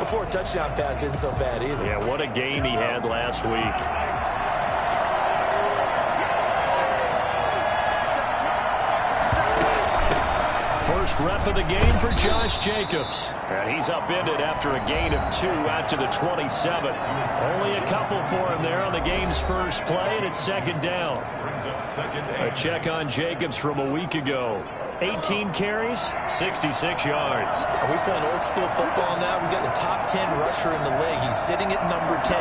before touchdown pass isn't so bad either. Yeah, what a game he had last week. First rep of the game for Josh Jacobs. And he's upended after a gain of 2 out to the 27. Only a couple for him there on the game's first play, and it's second down. A check on Jacobs from a week ago. 18 carries, 66 yards. Are we playing old school football now? We got the top 10 rusher in the league. He's sitting at number 10,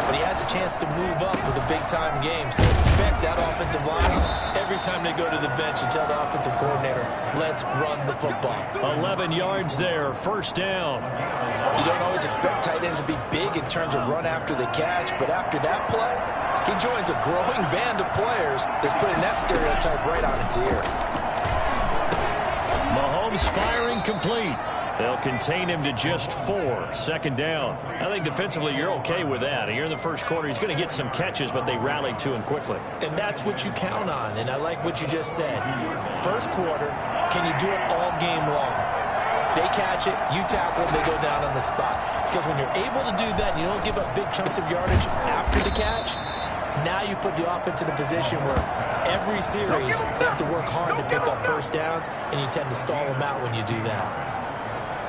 but he has a chance to move up with a big-time game. So expect that offensive line every time they go to the bench and tell the offensive coordinator, let's run the football. 11 yards there, first down. You don't always expect tight ends to be big in terms of run after the catch, but after that play, he joins a growing band of players that's putting that stereotype right on its ear. Mahomes firing complete. They'll contain him to just 4. Second down. I think defensively you're okay with that. Here in the first quarter, he's going to get some catches, but they rallied to him quickly. And that's what you count on, and I like what you just said. First quarter, can you do it all game long? They catch it, you tackle them, they go down on the spot. Because when you're able to do that and you don't give up big chunks of yardage after the catch, now you put the offense in a position where every series they have to work hard to pick up first downs, and you tend to stall them out when you do that.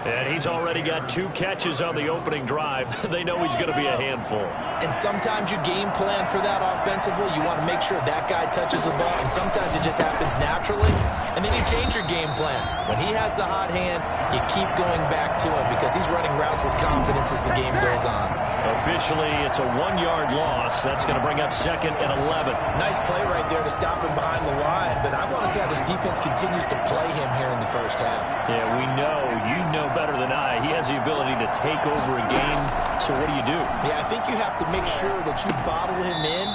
And he's already got 2 catches on the opening drive. They know he's going to be a handful. And sometimes you game plan for that offensively. You want to make sure that guy touches the ball, and sometimes it just happens naturally. And then you change your game plan. When he has the hot hand, you keep going back to him because he's running routes with confidence as the game goes on. Officially, it's a 1-yard loss. That's going to bring up second and 11. Nice play right there to stop him behind the line, but I want to see how this defense continues to play him here in the first half. Yeah, we know. You know better than I. He has the ability to take over a game. So what do you do? Yeah, I think you have to make sure that you bottle him in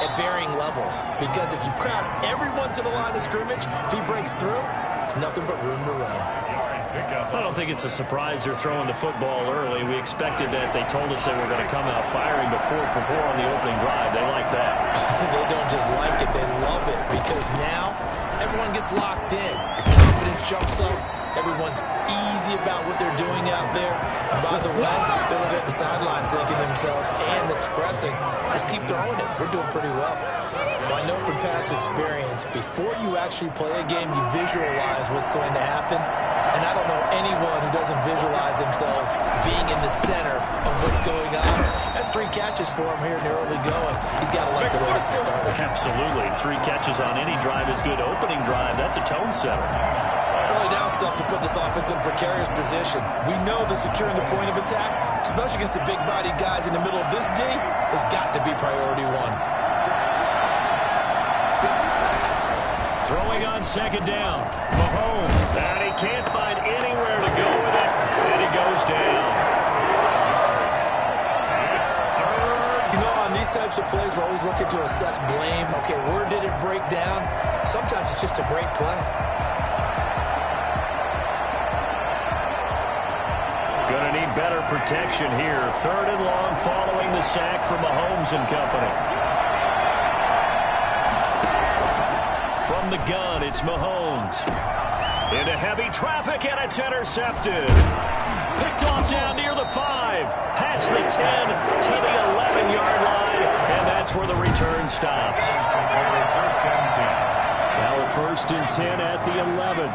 at varying levels. Because if you crowd everyone to the line of scrimmage, if he breaks through, it's nothing but room to run. I don't think it's a surprise they're throwing the football early. We expected that. They told us they were going to come out firing, but 4 for 4 on the opening drive. They like that. They don't just like it, they love it, because now everyone gets locked in. Your confidence jumps up. Everyone's easy about what they're doing out there. And by the way, they're looking at the sidelines thinking to themselves and expressing, just keep throwing it. We're doing pretty well. Well, I know from past experience, before you actually play a game, you visualize what's going to happen. And I don't know anyone who doesn't visualize themselves being in the center of what's going on. That's 3 catches for him here in the early going. He's got to like the way this is started. Absolutely. 3 catches on any drive is good. Opening drive, that's a tone setter. Early down stuff to put this offense in precarious position. We know that securing the point of attack, especially against the big-bodied guys in the middle of this D, has got to be priority 1. Throwing on second down. Mahone. And he can't find anywhere to go with it. And he goes down. You know, on these types of plays, we're always looking to assess blame. Okay, where did it break down? Sometimes it's just a great play. Going to need better protection here. 3rd and long following the sack from Mahomes and company. From the gun, it's Mahomes. Into heavy traffic, and it's intercepted. Picked off down near the 5. Past the 10 to the 11-yard line, and that's where the return stops. Now a 1st and 10 at the 11.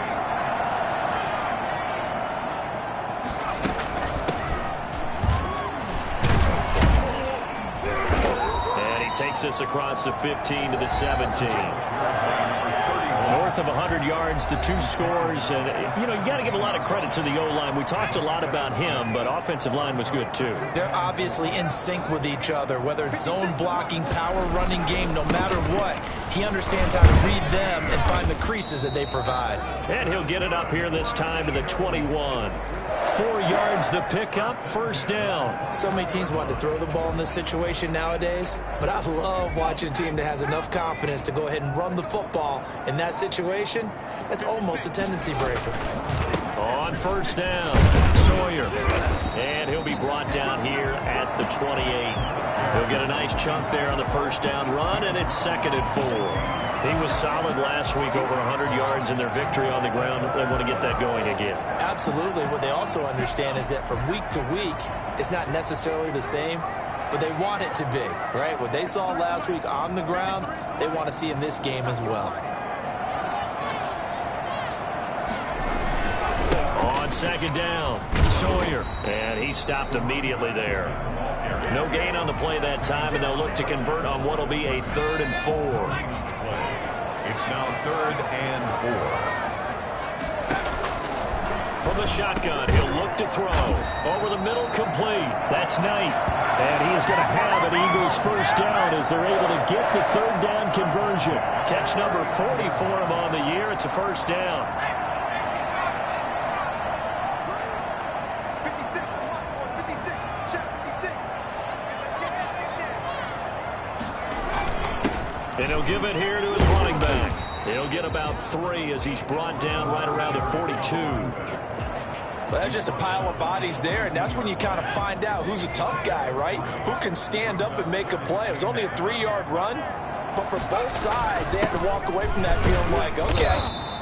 Takes us across the 15 to the 17. North of 100 yards, the 2 scores. And, you know, you got to give a lot of credit to the O-line. We talked a lot about him, but offensive line was good, too. They're obviously in sync with each other, whether it's zone blocking, power running game, no matter what. He understands how to read them and find the creases that they provide. And he'll get it up here this time to the 21. 4 yards the pickup, 1st down. So many teams want to throw the ball in this situation nowadays, but I love watching a team that has enough confidence to go ahead and run the football. In that situation, that's almost a tendency breaker. On 1st down, Sawyer. And he'll be brought down here at the 28. He'll get a nice chunk there on the first down run, and it's 2nd and 4. He was solid last week, over 100 yards in their victory on the ground. They want to get that going again. Absolutely. What they also understand is that from week to week, it's not necessarily the same, but they want it to be, right? What they saw last week on the ground, they want to see in this game as well. On 2nd down, Sawyer. And he stopped immediately there. No gain on the play that time, and they'll look to convert on what will be a 3rd and 4. It's now 3rd and 4. From the shotgun, he'll look to throw. Over the middle, complete. That's Knight. And he is going to have an Eagles first down as they're able to get the 3rd down conversion. Catch number 40 for him on the year. It's a first down. And he'll give it here to his running back. He'll get about 3 as he's brought down right around the 42. Well, there's just a pile of bodies there, and that's when you kind of find out who's a tough guy, right? Who can stand up and make a play. It was only a 3-yard run, but for both sides, they had to walk away from that feeling like, okay,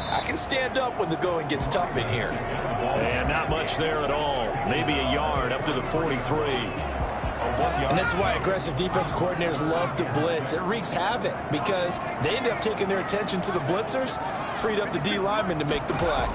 I can stand up when the going gets tough in here. And not much there at all. Maybe a yard up to the 43. And this is why aggressive defensive coordinators love to blitz. It wreaks havoc because they end up taking their attention to the blitzers, freed up the D lineman to make the play.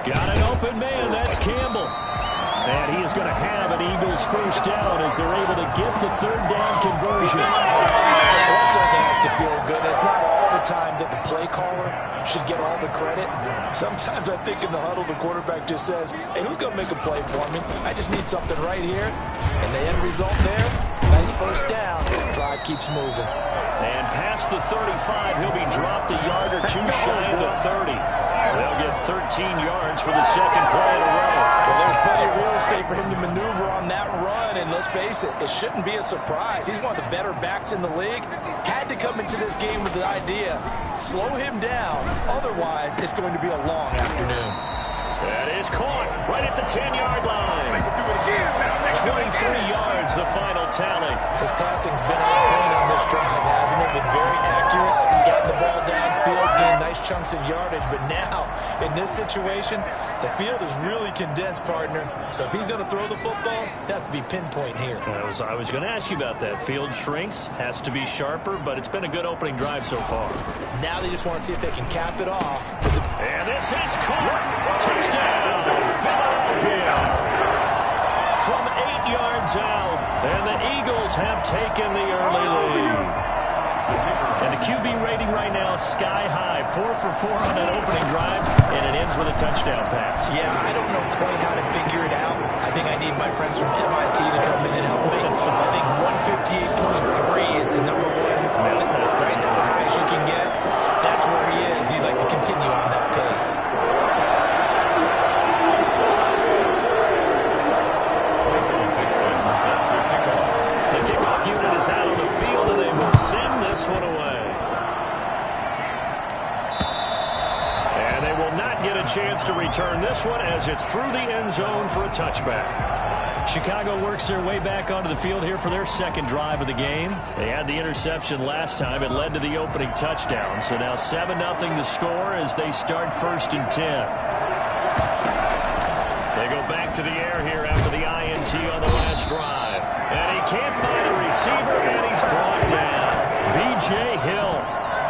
Got an open man. That's Campbell. And he is going to have an Eagles first down as they're able to get the 3rd down conversion. That certainly has to feel good. It's not all the time that the play caller should get all the credit. Sometimes I think in the huddle, the quarterback just says, hey, who's going to make a play for me? I just need something right here. And the end result there, nice first down. Drive keeps moving. And past the 35, he'll be dropped a yard or 2 shy of the 30. They'll get 13 yards for the second play in a row. Well, there's plenty of real estate for him to maneuver on that run. And let's face it, it shouldn't be a surprise. He's one of the better backs in the league. Had to come into this game with the idea, slow him down. Otherwise, it's going to be a long afternoon. That is caught right at the 10-yard line. 23 yards, the final tally. His passing's been on point on this drive, hasn't it? Been very accurate. Got the ball downfield, gained nice chunks of yardage. But now, in this situation, the field is really condensed, partner. So if he's going to throw the football, that has to be pinpoint here. I was going to ask you about that. Field shrinks, has to be sharper, but it's been a good opening drive so far. Now they just want to see if they can cap it off. And this is caught. Touchdown, Philadelphia. From 8 yards out, and the Eagles have taken the early lead. And the QB rating right now, sky high, 4 for 4 on that opening drive, and it ends with a touchdown pass. Yeah, I don't know quite how to figure it out. I think I need my friends from MIT to come in and help me. I think 158.3 is the number one. That's right. That's the highest you can get. That's where he is. He'd like to continue on that pace. The kickoff unit is out on the field, and they will send this one away. And they will not get a chance to return this one as it's through the end zone for a touchback. Chicago works their way back onto the field here for their second drive of the game. They had the interception last time. It led to the opening touchdown. So now 7-0 to score as they start 1st and 10. They go back to the air here after the INT on the last drive. And he can't find a receiver, and he's brought down. B.J. Hill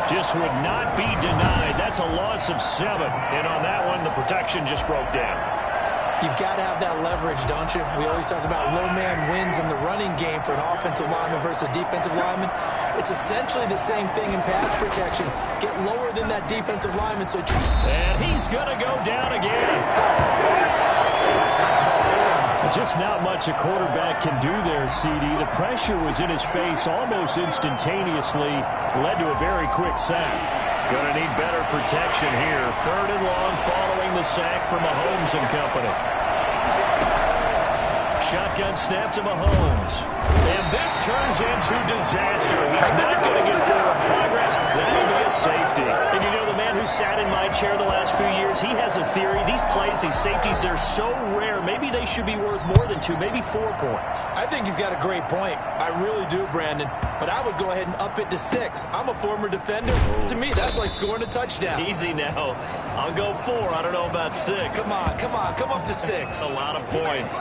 just would not be denied. That's a loss of 7. And on that one, the protection just broke down. You've got to have that leverage, don't you? We always talk about low man wins in the running game for an offensive lineman versus a defensive lineman. It's essentially the same thing in pass protection. Get lower than that defensive lineman. And he's going to go down again. Just not much a quarterback can do there, CD. The pressure was in his face almost instantaneously. Led to a very quick sack. Going to need better protection here. 3rd and long following the sack from Mahone and company. Shotgun snap to Mahomes. And this turns into disaster. He's not going to get forward progress. That'll be a safety. And you know the man who who sat in my chair the last few years, he has a theory. These plays, these safeties, they're so rare. Maybe they should be worth more than 2, maybe 4 points. I think he's got a great point. I really do, Brandon. But I would go ahead and up it to 6. I'm a former defender. To me, that's like scoring a touchdown. Easy now. I'll go 4. I don't know about 6. Come on. Come up to 6. A lot of points.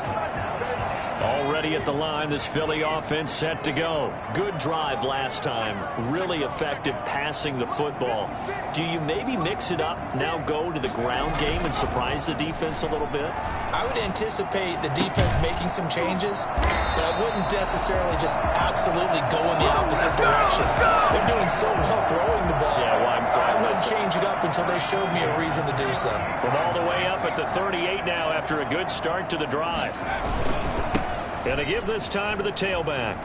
Already at the line, this Philly offense set to go. Good drive last time. Really effective passing the football. Do you maybe mix it up, now go to the ground game and surprise the defense a little bit? I would anticipate the defense making some changes, but I wouldn't necessarily just absolutely go in the opposite direction. They're doing so well throwing the ball. Yeah, I wouldn't change it up until they showed me a reason to do so. From all the way up at the 38 now after a good start to the drive. Gonna give this time to the tailback.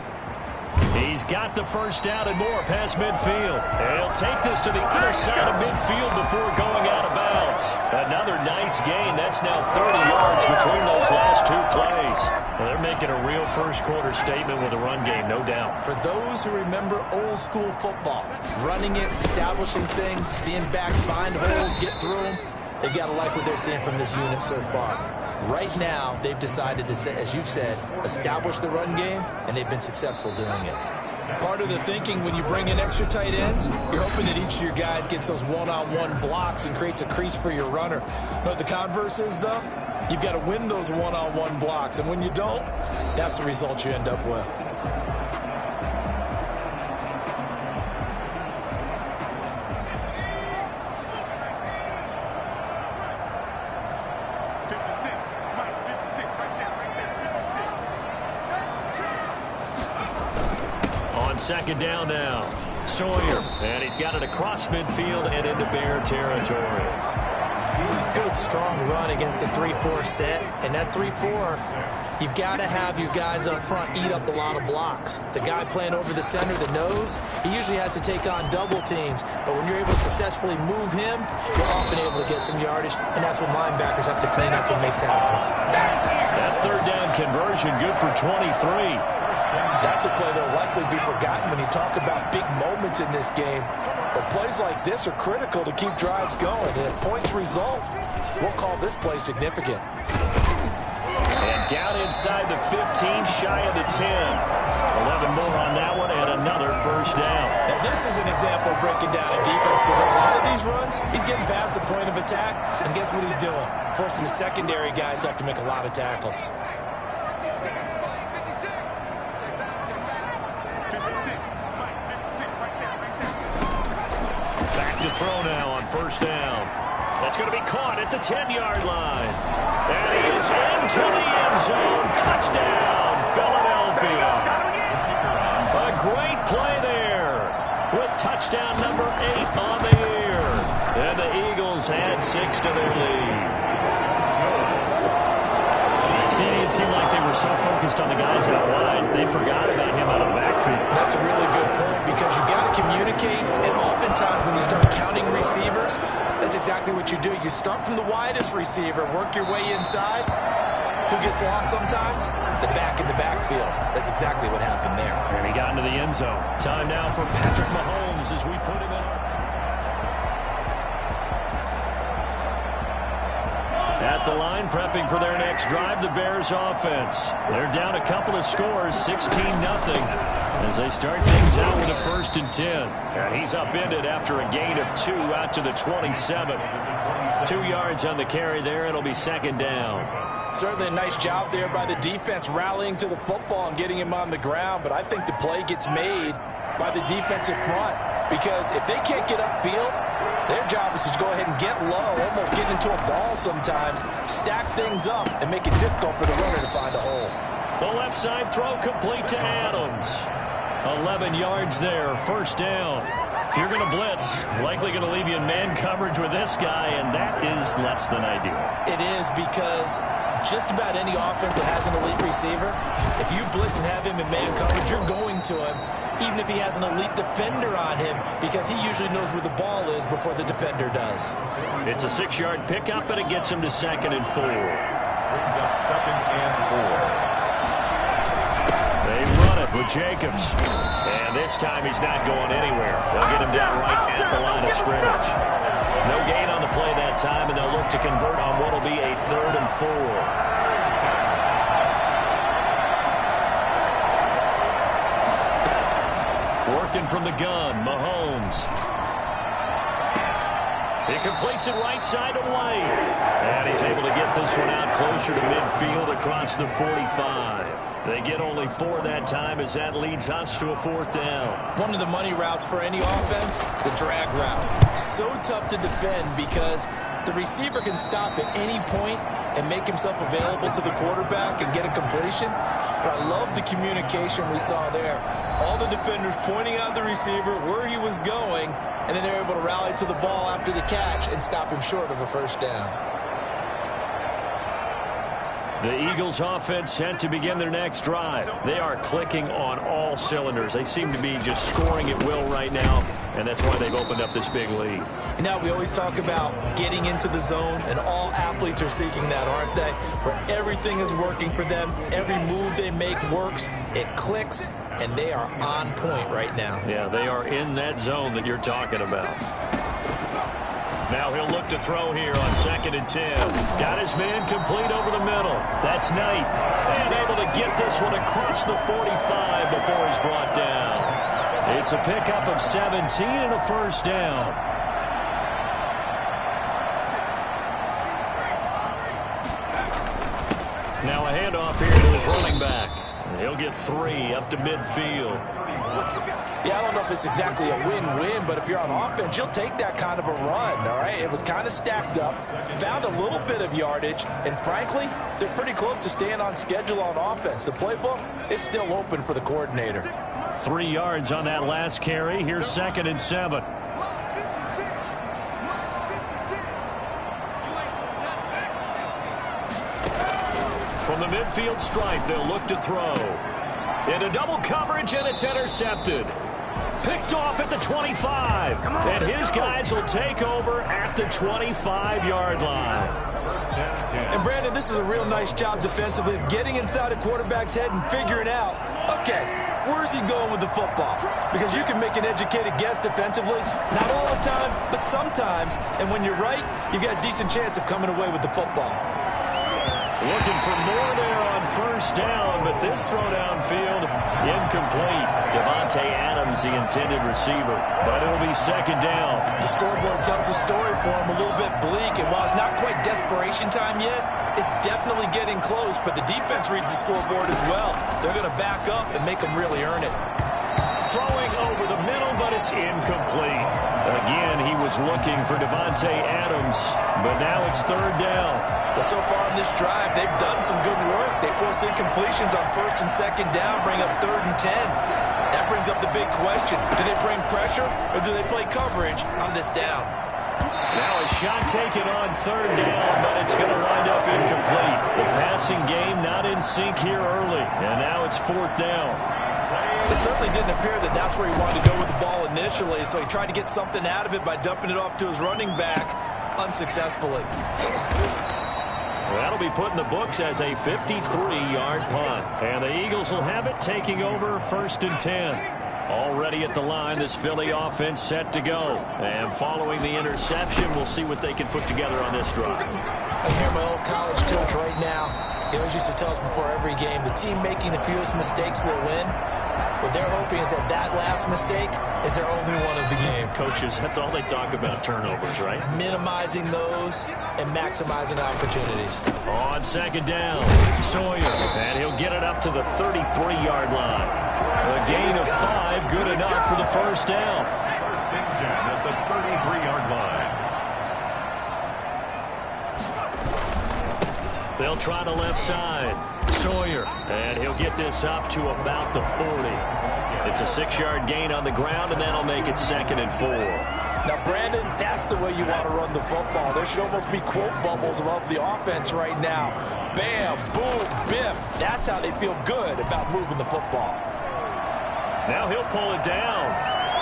He's got the first down and more past midfield. And he'll take this to the other side of midfield before going out of bounds. Another nice gain. That's now 30 yards between those last 2 plays. Well, they're making a real first-quarter statement with a run game, no doubt. For those who remember old-school football, running it, establishing things, seeing backs find holes, get through them, they got to like what they're seeing from this unit so far. Right now, they've decided to, as you said, establish the run game, and they've been successful doing it. Part of the thinking when you bring in extra tight ends, you're hoping that each of your guys gets those one-on-one blocks and creates a crease for your runner. But the converse is, though, you've got to win those one-on-one blocks, and when you don't, that's the result you end up with. Second down now. Sawyer. And he's got it across midfield and into Bear territory. Good, strong run against the 3-4 set. And that 3-4, you've got to have your guys up front eat up a lot of blocks. The guy playing over the center, the nose, he usually has to take on double teams. But when you're able to successfully move him, you're often able to get some yardage. And that's when linebackers have to clean up and make tackles. That third down conversion good for 23. That's a play that will likely be forgotten when you talk about big moments in this game. But plays like this are critical to keep drives going. And if points result, we'll call this play significant. And down inside the 15, shy of the 10. 11 more on that one and another first down. Now this is an example of breaking down a defense because a lot of these runs, he's getting past the point of attack. And guess what he's doing? Forcing the secondary guys to have to make a lot of tackles. To throw now on first down. That's going to be caught at the 10-yard line. And he is into the end zone. Touchdown, Philadelphia. A great play there with touchdown number 8 on the year. And the Eagles add 6 to their lead. It seemed like they were so focused on the guys out wide, they forgot about him out of the backfield. That's a really good point because you got to communicate, and oftentimes when you start counting receivers, that's exactly what you do. You start from the widest receiver, work your way inside. Who gets lost sometimes? The back in the backfield. That's exactly what happened there. And he got into the end zone. Time now for Patrick Mahomes as we put him in. At the line, prepping for their next drive, the Bears offense. They're down a couple of scores, 16-0, as they start things out with a 1st and 10. And he's upended after a gain of 2 out to the 27. 2 yards on the carry there. It'll be second down. Certainly a nice job there by the defense rallying to the football and getting him on the ground. But I think the play gets made by the defensive front because if they can't get upfield, their job is to go ahead and get low, almost get into a ball sometimes, stack things up, and make it difficult for the runner to find a hole. The left side throw complete to Adams. 11 yards there, first down. If you're going to blitz, likely going to leave you in man coverage with this guy, and that is less than ideal. It is because just about any offense that has an elite receiver, if you blitz and have him in man coverage, you're going to him, even if he has an elite defender on him, because he usually knows where the ball is before the defender does. It's a 6-yard pickup, and it gets him to 2nd and 4. Brings up 2nd and 4. They run it with Jacobs. And this time he's not going anywhere. They'll get him down right at the line of scrimmage. No gain on the play that time, and they'll look to convert on what will be a 3rd and 4. Working from the gun, Mahomes. He completes it right side to White. And he's able to get this one out closer to midfield across the 45. They get only 4 that time as that leads us to a 4th down. One of the money routes for any offense, the drag route. So tough to defend because the receiver can stop at any point and make himself available to the quarterback and get a completion. But I love the communication we saw there. All the defenders pointing out the receiver, where he was going, and then they're able to rally to the ball after the catch and stop him short of a 1st down. The Eagles offense set to begin their next drive. They are clicking on all cylinders. They seem to be just scoring at will right now, and that's why they've opened up this big lead. Now we always talk about getting into the zone, and all athletes are seeking that, aren't they? Where everything is working for them. Every move they make works. It clicks, and they are on point right now. Yeah, they are in that zone that you're talking about. Now he'll look to throw here on 2nd and 10. Got his man complete over the middle. That's Knight. And able to get this one across the 45 before he's brought down. It's a pickup of 17 and a 1st down. Now a handoff here to his running back. He'll get 3 up to midfield. Yeah, I don't know if it's exactly a win-win, but if you're on offense, you'll take that kind of a run, all right? It was kind of stacked up, found a little bit of yardage, and frankly, they're pretty close to staying on schedule on offense. The playbook is still open for the coordinator. 3 yards on that last carry. Here's 2nd and 7. From the midfield stripe, they'll look to throw. Into double coverage, and it's intercepted. Picked off at the 25. And his guys will take over at the 25-yard line. And Brandon, this is a real nice job defensively of getting inside a quarterback's head and figuring out, okay, where's he going with the football? Because you can make an educated guess defensively, not all the time, but sometimes. And when you're right, you've got a decent chance of coming away with the football. Looking for more there on 1st down, but this throw downfield incomplete. Devontae Adams, the intended receiver, but it'll be 2nd down. The scoreboard tells the story for him, a little bit bleak, and while it's not quite desperation time yet, it's definitely getting close, but the defense reads the scoreboard as well. They're going to back up and make them really earn it. Throwing over the middle, but it's incomplete. Again, he was looking for Devontae Adams, but now it's 3rd down. Well, so far in this drive, they've done some good work. They force incompletions on 1st and 2nd down, bring up 3rd and 10. That brings up the big question. Do they bring pressure, or do they play coverage on this down? Now a shot taken on 3rd down, but it's going to wind up incomplete. The passing game not in sync here early, and now it's 4th down. It certainly didn't appear that that's where he wanted to go with the ball initially, so he tried to get something out of it by dumping it off to his running back unsuccessfully. That'll be put in the books as a 53-yard punt. And the Eagles will have it taking over 1st and 10. Already at the line, this Philly offense set to go. And following the interception, we'll see what they can put together on this drive. I hear my old college coach right now. He always used to tell us before every game, the team making the fewest mistakes will win. What they're hoping is that that last mistake is their only one of the game. Coaches, that's all they talk about, turnovers, right? Minimizing those and maximizing opportunities. On 2nd down, Sawyer, and he'll get it up to the 33-yard line. A gain of 5, good enough for the 1st down. 1st and 10 at the 33-yard line. They'll try the left side. Sawyer, and he'll get this up to about the 40. It's a 6-yard gain on the ground, and that'll make it 2nd and 4. Now, Brandon, that's the way you want to run the football. There should almost be quote bubbles above the offense right now. Bam, boom, biff. That's how they feel good about moving the football. Now he'll pull it down.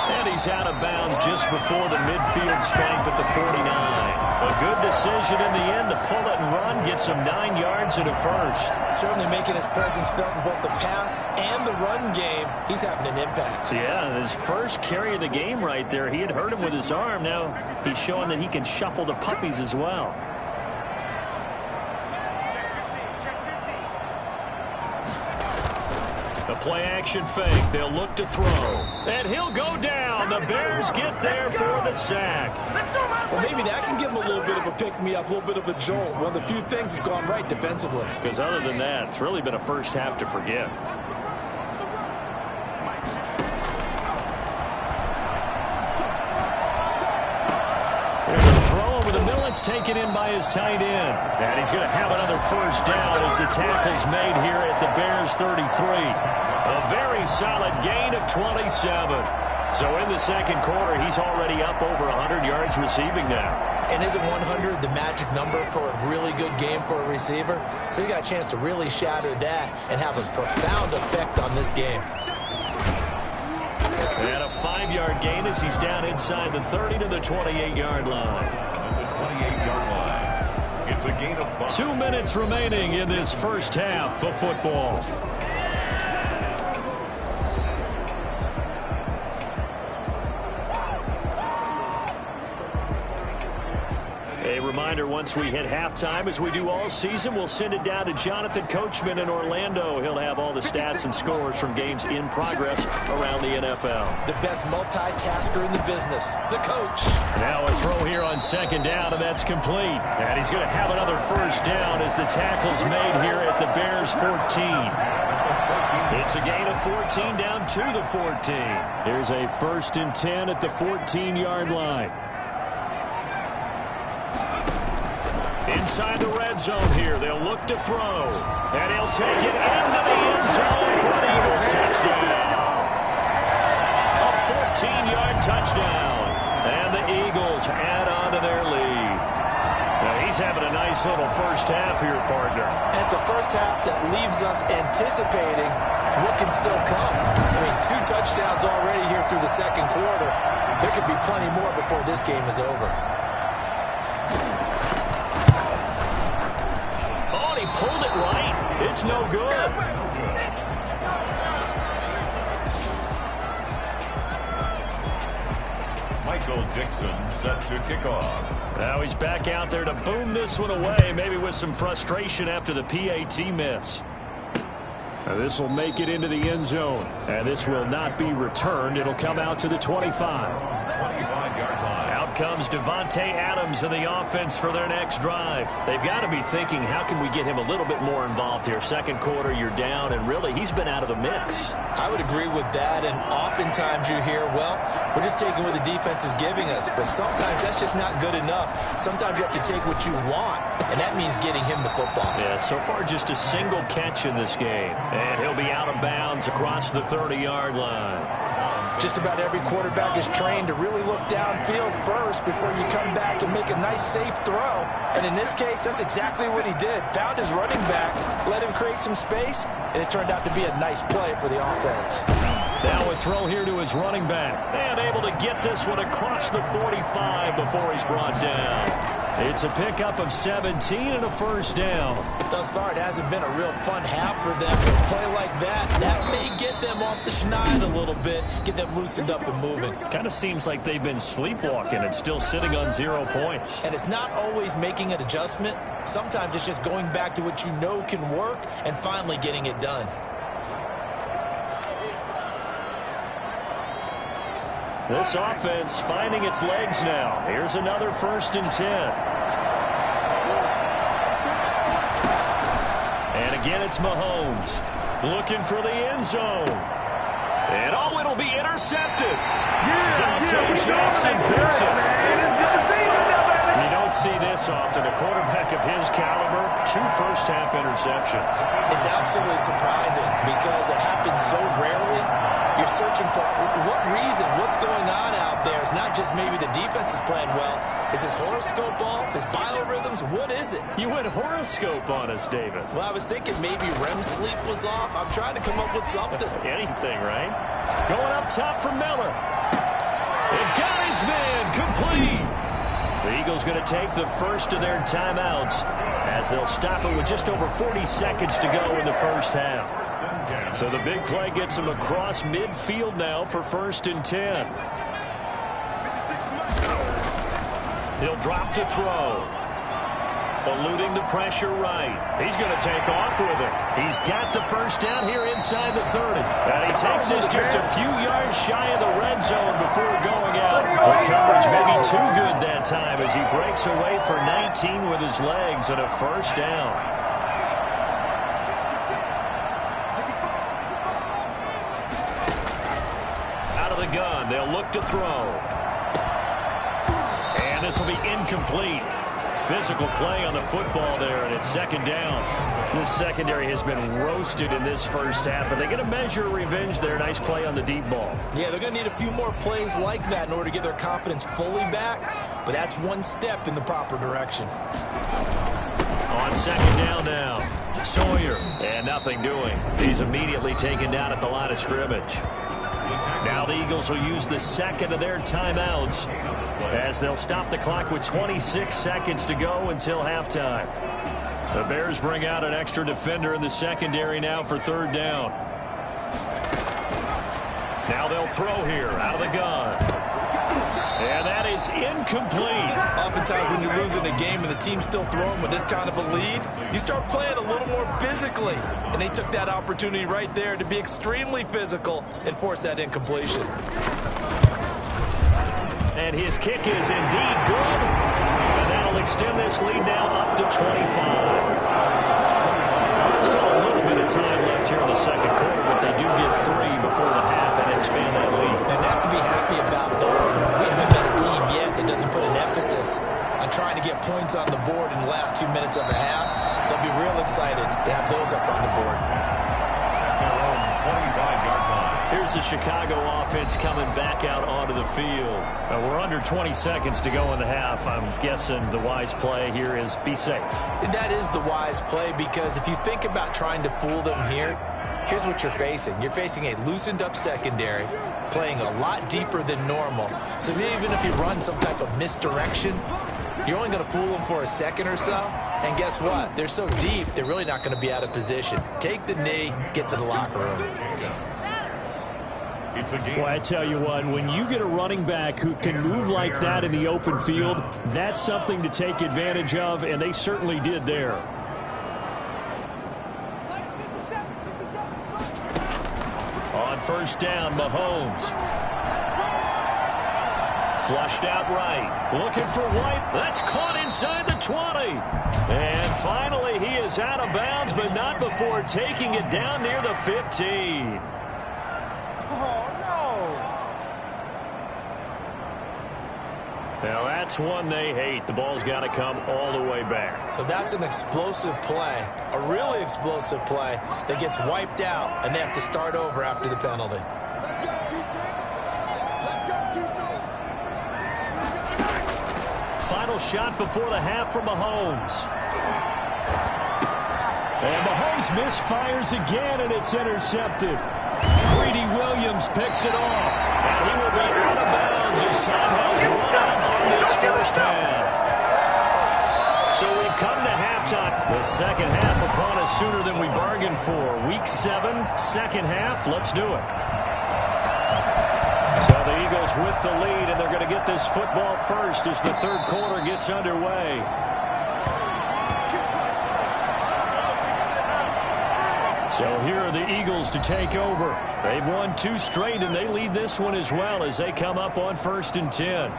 And he's out of bounds just before the midfield stripe at the 49. A good decision in the end to pull it and run, gets him 9 yards and a first. Certainly making his presence felt in both the pass and the run game. He's having an impact. Yeah, his first carry of the game right there. He had hurt him with his arm. Now he's showing that he can shuffle the puppies as well. The play-action fake. They'll look to throw. And he'll go down. The Bears get there for the sack. Well, maybe that can give him a little bit of a pick-me-up, a little bit of a jolt. One of the few things has gone right defensively. Because other than that, it's really been a first half to forget. There's a throw over the middle. It's taken in by his tight end. And he's going to have another first down as the tackle's made here at the Bears 33. A very solid gain of 27. So in the second quarter, he's already up over 100 yards receiving now. And isn't 100 the magic number for a really good game for a receiver? So he got a chance to really shatter that and have a profound effect on this game. And a 5-yard gain as he's down inside the 30 to the 28-yard line. On the 28-yard line, it's a gain of 5. 2 minutes remaining in this first half of football. A reminder, once we hit halftime, as we do all season, we'll send it down to Jonathan Coachman in Orlando. He'll have all the stats and scores from games in progress around the NFL. The best multitasker in the business, the coach. Now a throw here on second down, and that's complete. And he's going to have another first down as the tackle's made here at the Bears 14. It's a gain of 14 down to the 14. Here's a 1st and 10 at the 14-yard line. Inside the red zone here, they'll look to throw. And he'll take it into the end zone for an Eagles touchdown. A 14-yard touchdown. And the Eagles add on to their lead. Now he's having a nice little first half here, partner. And it's a first half that leaves us anticipating what can still come. I mean, 2 touchdowns already here through the second quarter. There could be plenty more before this game is over. Pulled it right. It's no good. Michael Dixon set to kick off. Now he's back out there to boom this one away, maybe with some frustration after the PAT miss. Now this will make it into the end zone, and this will not be returned. It'll come out to the 25. 25-yard line. Out comes Devontae Adams in the offense for their next drive. They've got to be thinking, how can we get him a little bit more involved here? Second quarter, you're down, and really, he's been out of the mix. I would agree with that, and oftentimes you hear, well, we're just taking what the defense is giving us, but sometimes that's just not good enough. Sometimes you have to take what you want, and that means getting him the football. Yeah, so far just a single catch in this game, and he'll be out of bounds across the 30-yard line. Just about every quarterback is trained to really look downfield first before you come back and make a nice, safe throw. And in this case, that's exactly what he did. Found his running back, let him create some space, and it turned out to be a nice play for the offense. Now a throw here to his running back. And able to get this one across the 45 before he's brought down. It's a pickup of 17 and a first down. Thus far, it hasn't been a real fun half for them. But a play like that may get them off the schneid a little bit, get them loosened up and moving. Kind of seems like they've been sleepwalking and still sitting on 0 points. And it's not always making an adjustment. Sometimes it's just going back to what you know can work and finally getting it done. This offense finding its legs now. Here's another 1st and 10. And again, it's Mahomes looking for the end zone. And oh, it'll be intercepted. Dante Jackson picks it. You don't see this often. A quarterback of his caliber, 2 first-half interceptions. It's absolutely surprising because it happens so rarely. You're searching for what reason, what's going on out there. It's not just maybe the defense is playing well. Is his horoscope off? His biorhythms? What is it? You went horoscope on us, David. Well, I was thinking maybe REM sleep was off. I'm trying to come up with something. Anything, right? Going up top for Miller. It got his man complete. The Eagles going to take the first of their timeouts as they'll stop it with just over 40 seconds to go in the first half. So the big play gets him across midfield now for 1st and 10. He'll drop to throw. Eluding the pressure right. He's going to take off with it. He's got the first down here inside the 30. And he takes this just a few yards shy of the red zone before going out. The coverage maybe too good that time as he breaks away for 19 with his legs and a first down. Out of the gun, they'll look to throw. And this will be incomplete. Physical play on the football there, and it's 2nd down. This secondary has been roasted in this first half, but they're going to measure revenge there. Nice play on the deep ball. Yeah, they're going to need a few more plays like that in order to get their confidence fully back, but that's one step in the proper direction. On 2nd down now, Sawyer, and nothing doing. He's immediately taken down at the line of scrimmage. Now the Eagles will use the second of their timeouts as they'll stop the clock with 26 seconds to go until halftime. The Bears bring out an extra defender in the secondary now for 3rd down. Now they'll throw here out of the gun. And that is incomplete. Oftentimes when you're losing a game and the team's still throwing with this kind of a lead, you start playing a little more physically. And they took that opportunity right there to be extremely physical and force that incompletion. And his kick is indeed good. And that'll extend this lead now up to 25. Still a little bit of time left here in the 2nd quarter, but they do get 3 before the half and expand that lead. And they have to be happy about that. We haven't met a team yet that doesn't put an emphasis on trying to get points on the board in the last 2 minutes of a half. They'll be real excited to have those up on the board. Here's the Chicago offense coming back out onto the field. We're under 20 seconds to go in the half. I'm guessing the wise play here is be safe. That is the wise play, because if you think about trying to fool them here, here's what you're facing. You're facing a loosened up secondary, playing a lot deeper than normal. So even if you run some type of misdirection, you're only going to fool them for a second or so. And guess what? They're so deep, they're really not going to be out of position. Take the knee, get to the locker room. Well, I tell you what, when you get a running back who can move like that in the open field, that's something to take advantage of, and they certainly did there. On 1st down, Mahomes. Flushed out right. Looking for White. That's caught inside the 20. And finally, he is out of bounds, but not before taking it down near the 15. Now that's one they hate. The ball's got to come all the way back. So that's an explosive play, a really explosive play that gets wiped out, and they have to start over after the penalty. Let's go, defense! Let's go, defense! Final shot before the half from Mahomes. And Mahomes misfires again, and it's intercepted. Greedy Williams picks it off. And he will be out of bounds as time has run out on this first half. So we've come to halftime. The second half upon us sooner than we bargained for. Week 7, second half. Let's do it. So the Eagles with the lead, and they're going to get this football first as the 3rd quarter gets underway. So here are the Eagles to take over. They've won 2 straight, and they lead this one as well as they come up on 1st and 10.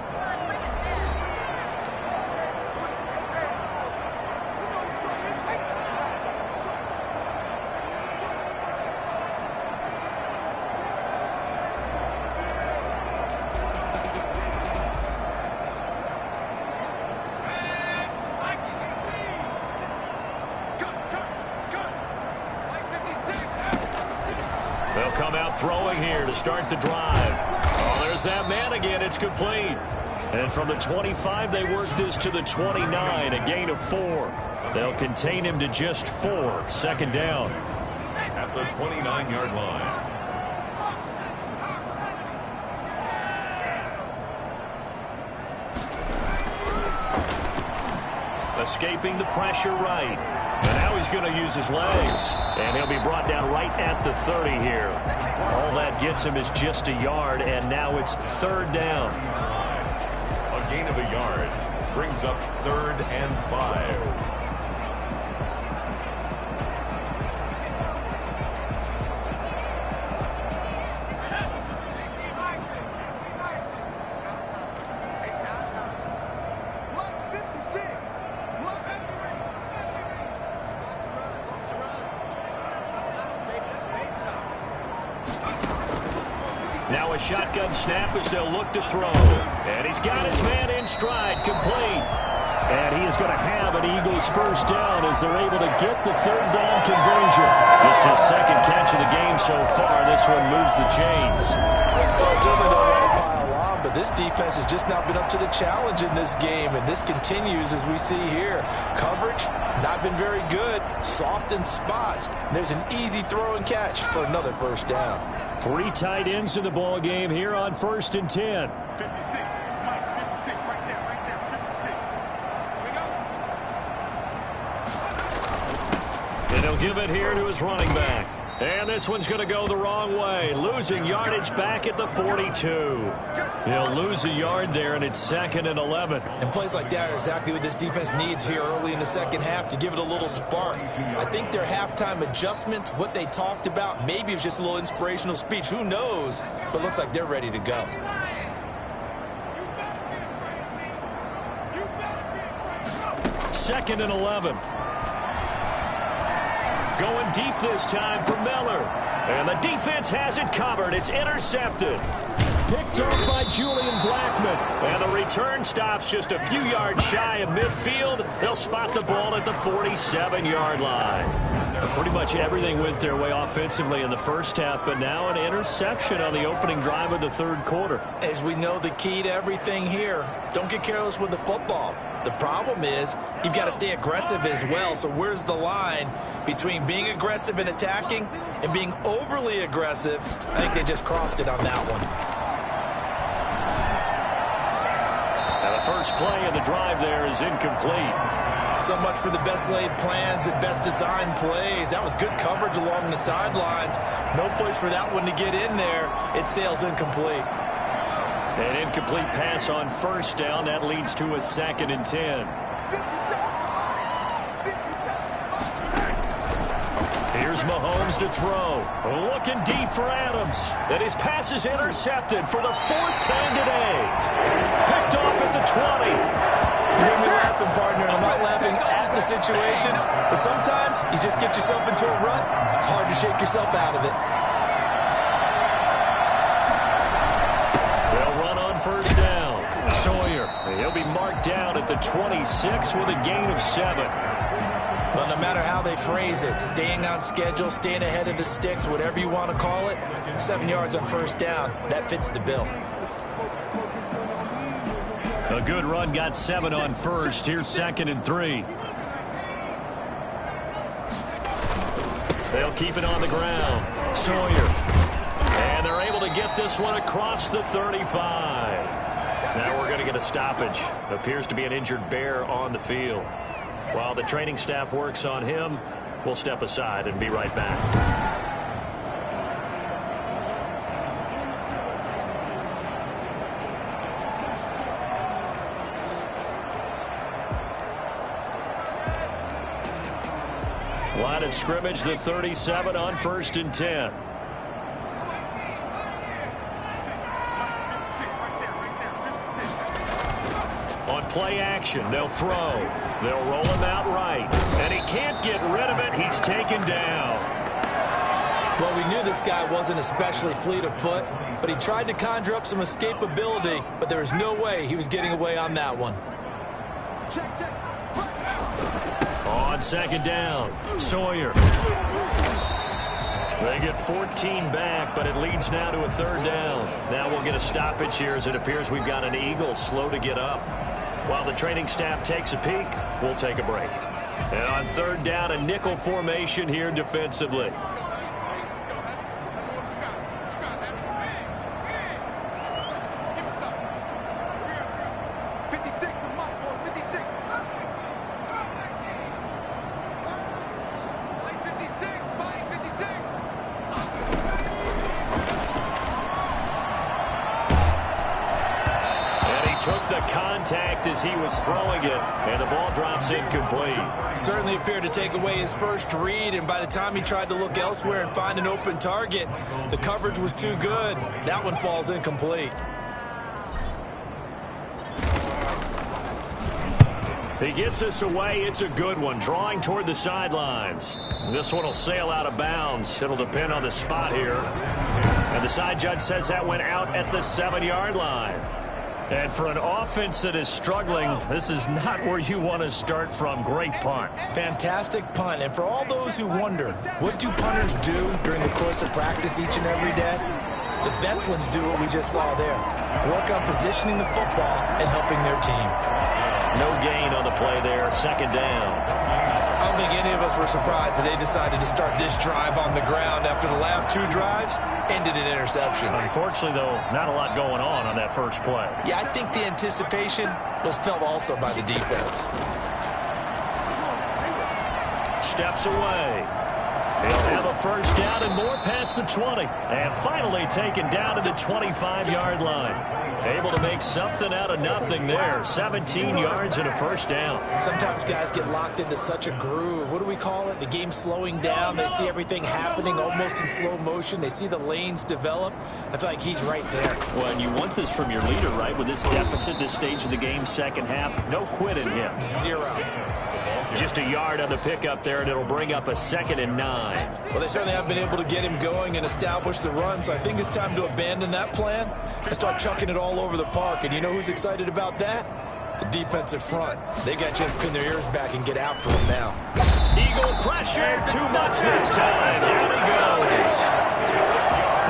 They'll come out throwing here to start the drive. Oh, there's that man again. It's complete. And from the 25, they work this to the 29, a gain of 4. They'll contain him to just 4. 2nd down. At the 29-yard line. Escaping the pressure right. And now he's going to use his legs. And he'll be brought down right at the 30 here. All that gets him is just a yard, and now it's third down. A gain of a yard brings up 3rd and 5. Now a shotgun snap as they'll look to throw. And he's got his man in stride, complete. And he is going to have an Eagles first down as they're able to get the third down conversion. Just his second catch of the game so far. This one moves the chains. Well, certainly don't want to pile on, but this defense has just not been up to the challenge in this game, and this continues as we see here. Coverage, not been very good. Soft in spots. There's an easy throw and catch for another first down. 3 tight ends in the ball game here on 1st and 10. 56. Mike, 56 right there, 56. Here we go. And he'll give it here to his running back. And this one's going to go the wrong way. Losing yardage back at the 42. He'll lose a yard there, and it's 2nd and 11. And plays like that are exactly what this defense needs here early in the second half to give it a little spark. I think their halftime adjustments, what they talked about, maybe it was just a little inspirational speech. Who knows? But looks like they're ready to go. 2nd and 11. Going deep this time for Miller. And the defense has it covered. It's intercepted. Picked off by Julian Blackman. And the return stops just a few yards shy of midfield. They'll spot the ball at the 47-yard line. Pretty much everything went their way offensively in the first half, but now an interception on the opening drive of the third quarter. As we know, the key to everything here, don't get careless with the football. The problem is you've got to stay aggressive as well. So where's the line between being aggressive and attacking and being overly aggressive? I think they just crossed it on that one. And the first play of the drive there is incomplete. So much for the best laid plans and best designed plays. That was good coverage along the sidelines. No place for that one to get in there. It sails incomplete. An incomplete pass on first down. That leads to a 2nd and 10. Here's Mahomes to throw. Looking deep for Adams. And his pass is intercepted for the 4th time today. Picked off at the 20. You hear me laughing, partner. I'm not laughing at the situation, but sometimes you just get yourself into a rut. It's hard to shake yourself out of it. They'll run on first down. Sawyer, he'll be marked down at the 26 with a gain of 7. Well, no matter how they phrase it, staying on schedule, staying ahead of the sticks, whatever you want to call it, 7 yards on first down, that fits the bill. A good run got 7 on first. Here's 2nd and 3. They'll keep it on the ground. Sawyer. And they're able to get this one across the 35. Now we're going to get a stoppage. Appears to be an injured Bear on the field. While the training staff works on him, we'll step aside and be right back. Line of scrimmage, the 37 on 1st and 10. On play action, they'll throw. They'll roll him out right. And he can't get rid of it. He's taken down. Well, we knew this guy wasn't especially fleet of foot, but he tried to conjure up some escapability, but there was no way he was getting away on that one. On 2nd down, Sawyer. They get 14 back, but it leads now to a 3rd down. Now we'll get a stoppage here as it appears we've got an Eagle slow to get up. While the training staff takes a peek, we'll take a break. And on 3rd down, a nickel formation here defensively. contact as he was throwing it, and the ball drops incomplete. Certainly appeared to take away his first read, and by the time he tried to look elsewhere and find an open target, the coverage was too good. That one falls incomplete. He gets us away. It's a good one, drawing toward the sidelines. This one will sail out of bounds. It'll depend on the spot here. And the side judge says that went out at the 7-yard line. And for an offense that is struggling, this is not where you want to start from. Great punt. Fantastic punt. And for all those who wonder, what do punters do during the course of practice each and every day? The best ones do what we just saw there. Work on positioning the football and helping their team. No gain on the play there. Second down. I don't think any of us were surprised that they decided to start this drive on the ground after the last 2 drives ended in interceptions. Unfortunately, though, not a lot going on that first play. Yeah, I think the anticipation was felt also by the defense. Steps away. He'll have a first down and more past the 20. And finally taken down to the 25-yard line. Able to make something out of nothing there. 17 yards and a first down. Sometimes guys get locked into such a groove. What do we call it? The game slowing down. They see everything happening almost in slow motion. They see the lanes develop. I feel like he's right there. Well, and you want this from your leader, right? With this deficit, this stage of the game, second half, no quit in him. 0. Just a yard on the pickup there, and it'll bring up a 2nd and 9. Well, they certainly have been able to get him going and establish the run, so I think it's time to abandon that plan and start chucking it all over the park. And you know who's excited about that? The defensive front. They got just pin their ears back and get after him now. Eagle pressure, too much this time. Down he goes.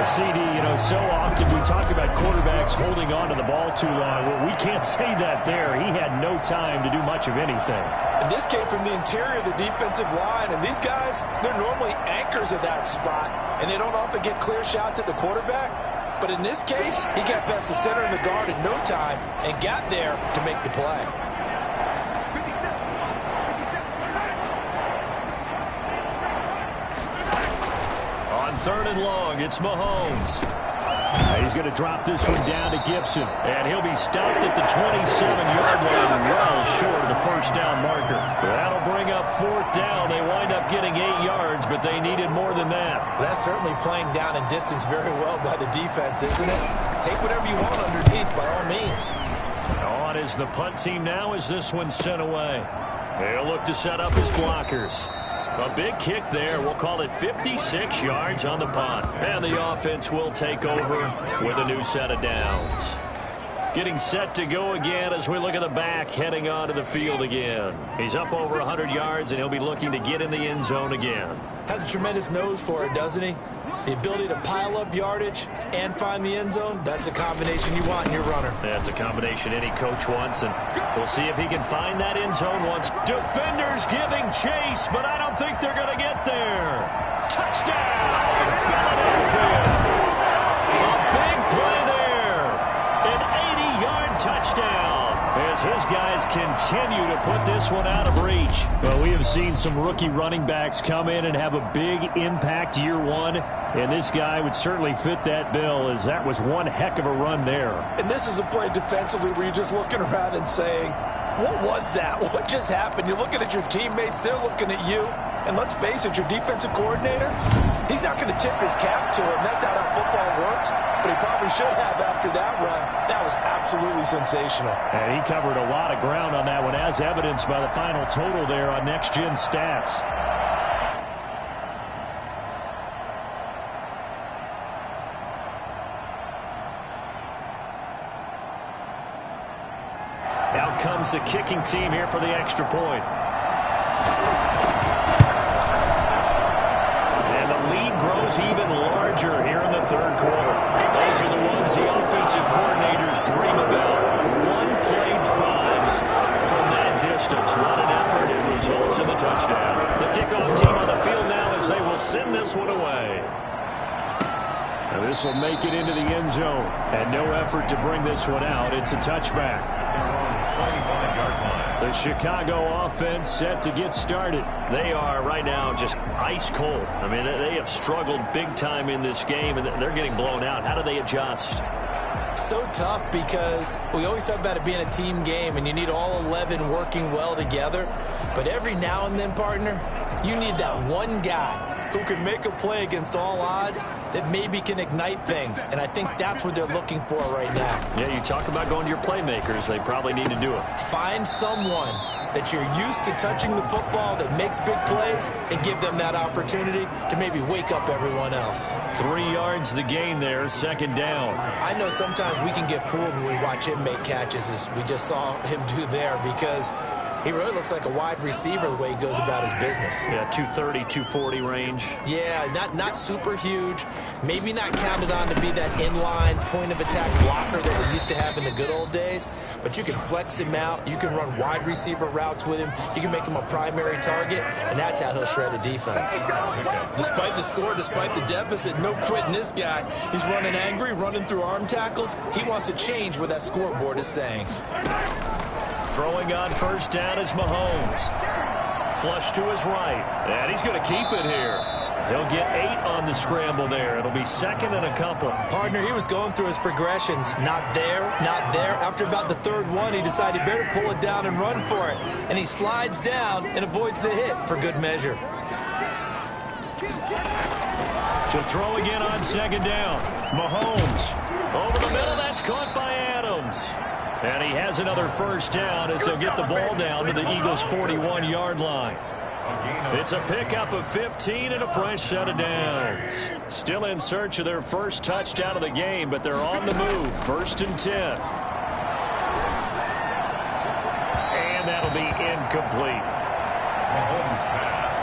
CD, so often we talk about quarterbacks holding on to the ball too long. Well, we can't say that there. He had no time to do much of anything. And this came from the interior of the defensive line. And these guys, they're normally anchors at that spot. And they don't often get clear shots at the quarterback. But in this case, he got past the center and the guard in no time and got there to make the play. On 3rd and long, it's Mahomes. He's going to drop this one down to Gibson. And he'll be stopped at the 27-yard line, well short of the first down marker. That'll bring up 4th down. They wind up getting 8 yards, but they needed more than that. That's certainly playing down in distance very well by the defense, isn't it? Take whatever you want underneath, by all means. On is the punt team now as this one's sent away. They'll look to set up his blockers. A big kick there. We'll call it 56 yards on the punt. And the offense will take over with a new set of downs. Getting set to go again as we look at the back heading onto the field again. He's up over 100 yards, and he'll be looking to get in the end zone again. Has a tremendous nose for it, doesn't he? The ability to pile up yardage and find the end zone, that's the combination you want in your runner. That's a combination any coach wants, and we'll see if he can find that end zone once. Defenders giving chase, but I don't think they're going to get there. Touchdown, Philadelphia. A big play there. An 80-yard touchdown as his guys continue to put this one out of reach. Well, we have seen some rookie running backs come in and have a big impact year one, and this guy would certainly fit that bill, as that was one heck of a run there. And this is a play defensively where you're just looking around and saying, what was that? What just happened? You're looking at your teammates. They're looking at you. And let's face it, your defensive coordinator, he's not going to tip his cap to him. That's not how football works. But he probably should have after that run. That was absolutely sensational. And he covered a lot of ground on that one, as evidenced by the final total there on Next Gen Stats. Out comes the kicking team here for the extra point. And the lead grows even larger here in the third quarter. Those are the ones the offensive coordinators dream about. One-play drives from that distance. What an effort. It results in the touchdown. The kickoff team on the field now as they will send this one away. And this will make it into the end zone. And no effort to bring this one out. It's a touchback. The Chicago offense set to get started. They are right now just ice cold. I mean, they have struggled big time in this game, and they're getting blown out. How do they adjust? So tough because we always talk about it being a team game and you need all 11 working well together. But every now and then, partner, you need that one guy who can make a play against all odds that maybe can ignite things. And I think that's what they're looking for right now. Yeah, you talk about going to your playmakers. They probably need to do it. Find someone that you're used to touching the football that makes big plays and give them that opportunity to maybe wake up everyone else. 3 yards the gain there, second down. I know sometimes we can get fooled when we watch him make catches, as we just saw him do there, because he really looks like a wide receiver the way he goes about his business. Yeah, 230, 240 range. Yeah, not super huge. Maybe not counted on to be that inline point-of-attack blocker that we used to have in the good old days. But you can flex him out. You can run wide receiver routes with him. You can make him a primary target, and that's how he'll shred a defense. Despite the score, despite the deficit, no quitting this guy. He's running angry, running through arm tackles. He wants to change what that scoreboard is saying. Throwing on first down is Mahone. Flush to his right. And he's going to keep it here. He'll get 8 on the scramble there. It'll be second and a couple. Partner, he was going through his progressions. Not there, not there. After about the third one, he decided he better pull it down and run for it. And he slides down and avoids the hit for good measure. To throw again on second down. Mahomes. Over the middle, that's caught by Adams. And he has another first down as they'll get the ball down to the Eagles' 41-yard line. It's a pickup of 15 and a fresh set of downs. Still in search of their first touchdown of the game, but they're on the move. First and 10. And that'll be incomplete. Mahomes' pass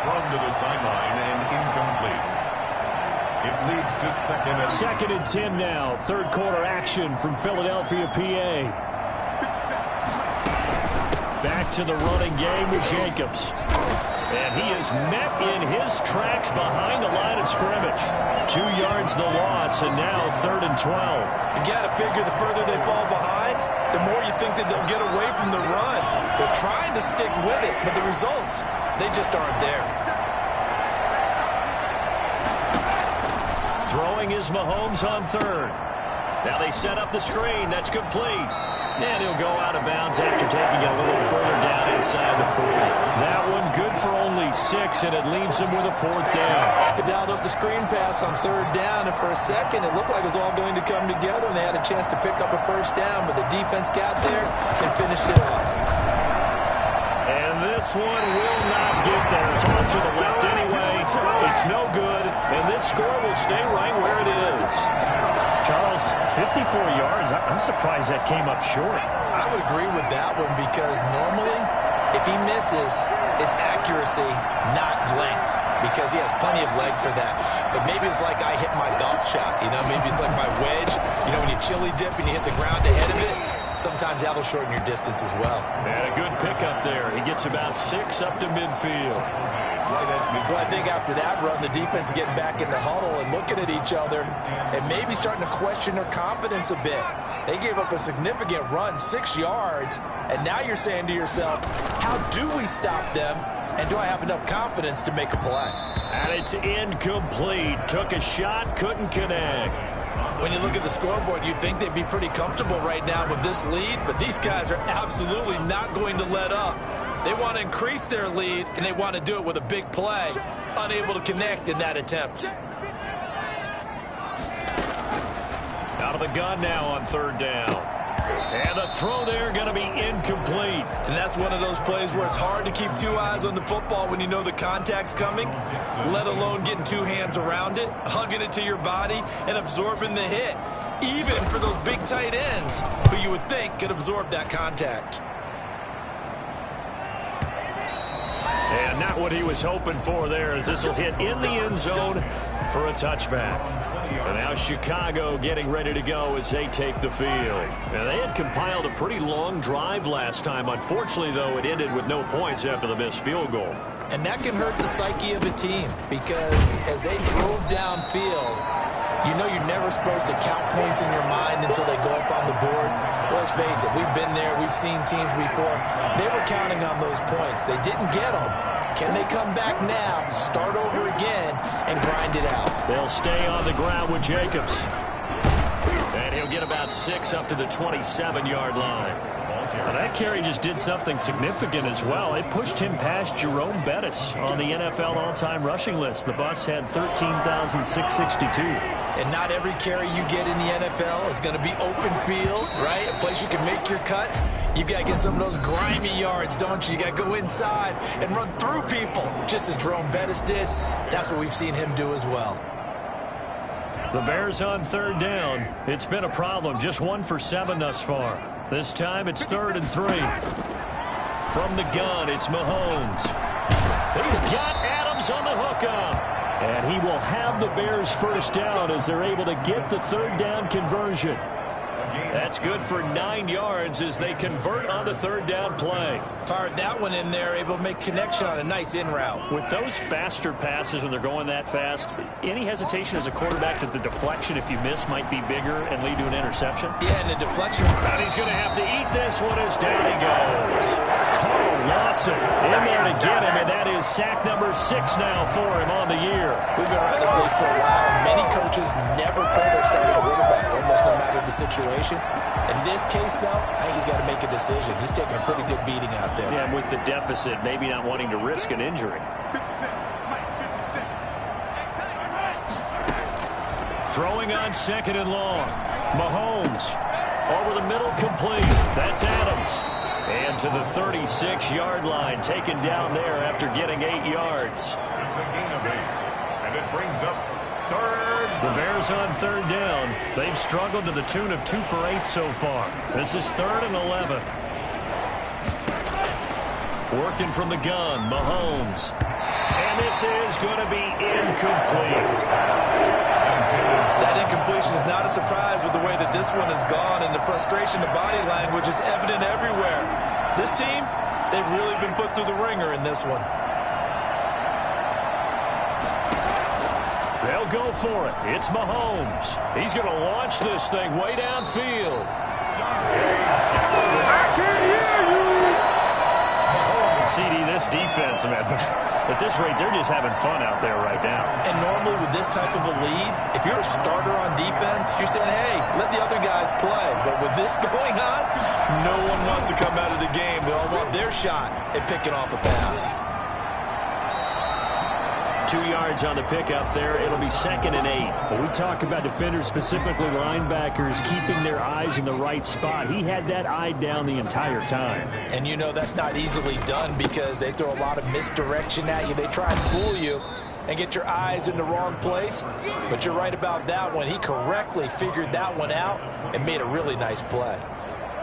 thrown to the sideline and incomplete. It leads to second and 10 now. Third quarter action from Philadelphia, PA. Back to the running game with Jacobs. And he is met in his tracks behind the line of scrimmage. 2 yards the loss, and now third and 12. You got to figure the further they fall behind, the more you think that they'll get away from the run. They're trying to stick with it, but the results, they just aren't there. Throwing is Mahomes on third. Now they set up the screen. That's complete. And he'll go out of bounds after taking it a little further down inside the 40. That one good for only 6, and it leaves him with a fourth down. They dialed up the screen pass on third down, and for a second it looked like it was all going to come together, and they had a chance to pick up a first down, but the defense got there and finished it off. And this one will not get there. It's off to the left anyway. It's no good, and this score will stay right where it is. Charles, 54 yards. I'm surprised that came up short. I would agree with that one because normally, if he misses, it's accuracy, not length, because he has plenty of leg for that. But maybe it's like I hit my golf shot, you know? Maybe it's like my wedge. You know, when you chili dip and you hit the ground ahead of it, sometimes that'll shorten your distance as well. And a good pickup there. He gets about 6 up to midfield. Well, I think after that run, the defense is getting back in the huddle and looking at each other and maybe starting to question their confidence a bit. They gave up a significant run, 6 yards, and now you're saying to yourself, how do we stop them, and do I have enough confidence to make a play? And it's incomplete. Took a shot, couldn't connect. When you look at the scoreboard, you'd think they'd be pretty comfortable right now with this lead, but these guys are absolutely not going to let up. They want to increase their lead, and they want to do it with a big play. Unable to connect in that attempt. Out of the gun now on third down. And the throw there going to be incomplete. And that's one of those plays where it's hard to keep 2 eyes on the football when you know the contact's coming, let alone getting 2 hands around it, hugging it to your body, and absorbing the hit, even for those big tight ends who you would think could absorb that contact. And not what he was hoping for there, as this will hit in the end zone for a touchback. And now Chicago getting ready to go as they take the field. Now, they had compiled a pretty long drive last time. Unfortunately, though, it ended with no points after the missed field goal. And that can hurt the psyche of a team because as they drove downfield, you know you're never supposed to count points in your mind until they go up on the board. But let's face it, we've been there. We've seen teams before. They were counting on those points. They didn't get them. Can they come back now, start over again, and grind it out? They'll stay on the ground with Jacobs. And he'll get about 6 up to the 27-yard line. Now that carry just did something significant as well. It pushed him past Jerome Bettis on the NFL all-time rushing list. The bus had 13,662. And not every carry you get in the NFL is going to be open field, right? A place you can make your cuts. You got to get some of those grimy yards, don't you? You got to go inside and run through people, just as Jerome Bettis did. That's what we've seen him do as well. The Bears on 3rd down. It's been a problem. Just 1 for 7 thus far. This time it's 3rd and 3. From the gun, it's Mahomes. He's got Adams on the hookup. And he will have the Bears first down as they're able to get the 3rd down conversion. That's good for 9 yards as they convert on the 3rd down play. Fired that one in there, able to make connection on a nice in route. With those faster passes when they're going that fast, any hesitation as a quarterback that the deflection, if you miss, might be bigger and lead to an interception? Yeah, and the deflection. And he's going to have to eat this one as down he goes. Carl Lawson in there to get him, and that is sack number 6 now for him on the year. We've been around this league for a while. Many coaches never pull their starting quarterback, almost no matter the situation. In this case, though, I think he's got to make a decision. He's taking a pretty good beating out there. Yeah, and with the deficit, maybe not wanting to risk an injury. Throwing on 2nd and long. Mahomes over the middle, complete. That's Adams. And to the 36-yard line, taken down there after getting 8 yards. It's a gain of 8, and it brings up 3rd. The Bears on 3rd down. They've struggled to the tune of 2 for 8 so far. This is 3rd and 11. Working from the gun, Mahomes. And this is going to be incomplete. That incompletion is not a surprise with the way that this one has gone, and the frustration, the body language is evident everywhere. This team, they've really been put through the ringer in this one. They'll go for it. It's Mahomes. He's going to launch this thing way downfield. I can't hear you. CD, this defense, man, at this rate, they're just having fun out there right now. And normally with this type of a lead, if you're a starter on defense, you're saying, hey, let the other guys play. But with this going on, no one wants to come out of the game. They all want their shot at picking off a pass. 2 yards on the pickup there. It'll be 2nd and 8. When we talk about defenders, specifically linebackers, keeping their eyes in the right spot, he had that eye down the entire time. And you know that's not easily done because they throw a lot of misdirection at you. They try and fool you and get your eyes in the wrong place. But you're right about that one. He correctly figured that one out and made a really nice play.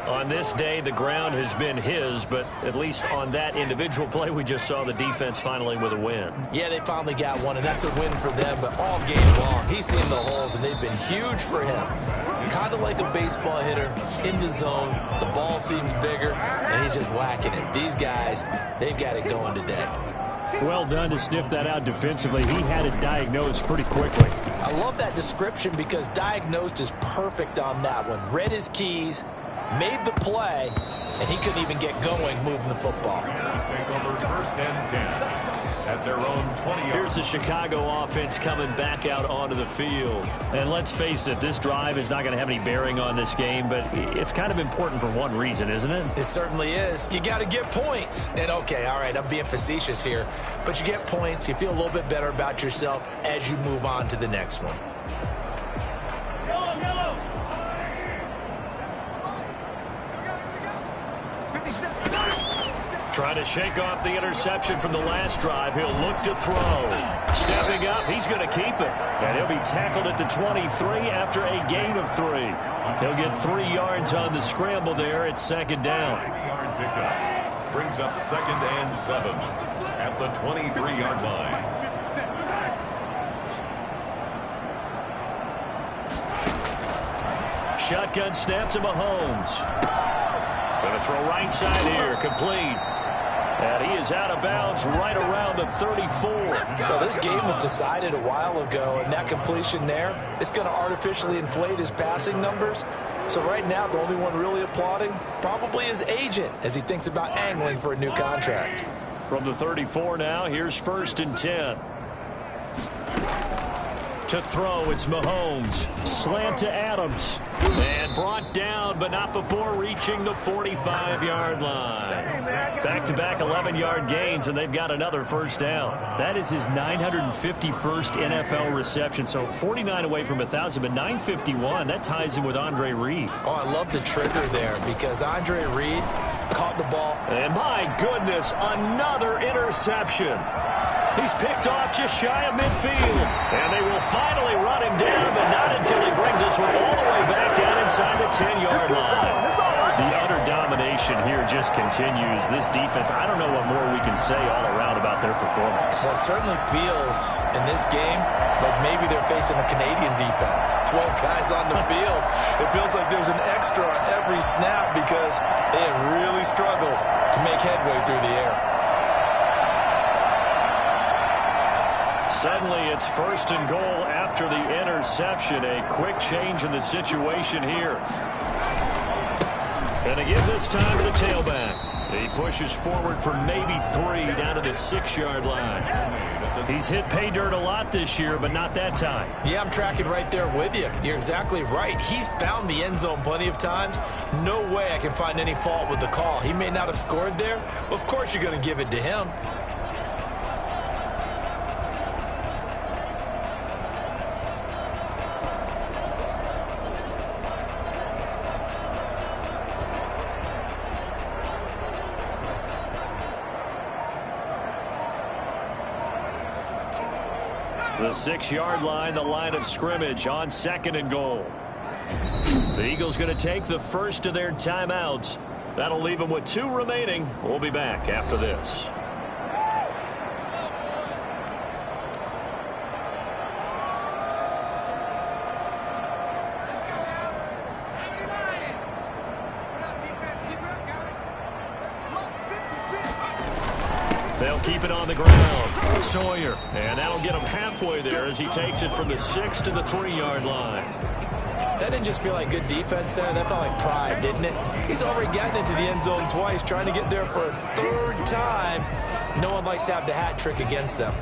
On this day, the ground has been his, but at least on that individual play, we just saw the defense finally with a win. Yeah, they finally got one, and that's a win for them. But all game long, he's seen the holes, and they've been huge for him. Kind of like a baseball hitter in the zone. The ball seems bigger, and he's just whacking it. These guys, they've got it going today. Well done to sniff that out defensively. He had it diagnosed pretty quickly. I love that description because diagnosed is perfect on that one. Read his keys, made the play, and he couldn't even get going moving the football. Take over 1st and 10 at their own 20 yards. Here's the Chicago offense coming back out onto the field. And let's face it, this drive is not going to have any bearing on this game, but it's kind of important for one reason, isn't it? It certainly is. You got to get points. And okay, all right, I'm being facetious here, but you get points, you feel a little bit better about yourself as you move on to the next one. Trying to shake off the interception from the last drive. He'll look to throw. Stepping up, he's going to keep it. And he'll be tackled at the 23 after a gain of 3. He'll get 3 yards on the scramble there. It's 2nd down. 3-yard pickup brings up 2nd and 7 at the 23-yard line. Shotgun snap to Mahomes. Going to throw right side here. Complete. And he is out of bounds right around the 34. Well, this game was decided a while ago, and that completion there, it's going to artificially inflate his passing numbers. So right now, the only one really applauding probably his agent as he thinks about angling for a new contract. From the 34 now, here's 1st and 10. To throw, it's Mahomes. Slant to Adams. And brought down, but not before reaching the 45-yard line. Back-to-back 11-yard gains, and they've got another first down. That is his 951st NFL reception, so 49 away from 1,000, but 951. That ties him with Andre Reed. Oh, I love the trigger there because Andre Reed caught the ball. And my goodness, another interception. He's picked off just shy of midfield. And they will finally run him down, but not until he brings us all the way back down inside the 10-yard line. The utter domination here just continues. This defense, I don't know what more we can say all around about their performance. Well, it certainly feels in this game like maybe they're facing a Canadian defense. 12 guys on the field. It feels like there's an extra on every snap because they have really struggled to make headway through the air. Suddenly, it's first and goal after the interception. A quick change in the situation here. And to give this time to the tailback. He pushes forward for maybe 3 down to the 6-yard line. He's hit pay dirt a lot this year, but not that time. Yeah, I'm tracking right there with you. You're exactly right. He's found the end zone plenty of times. No way I can find any fault with the call. He may not have scored there, but of course you're going to give it to him. The 6-yard line, the line of scrimmage on 2nd and goal. The Eagles going to take the first of their timeouts. That'll leave them with 2 remaining. We'll be back after this. They'll keep it on the ground. Sawyer. And that'll get him halfway there as he takes it from the 6 to the 3-yard line. That didn't just feel like good defense there. That felt like pride, didn't it? He's already gotten into the end zone twice, trying to get there for a 3rd time. No one likes to have the hat trick against them.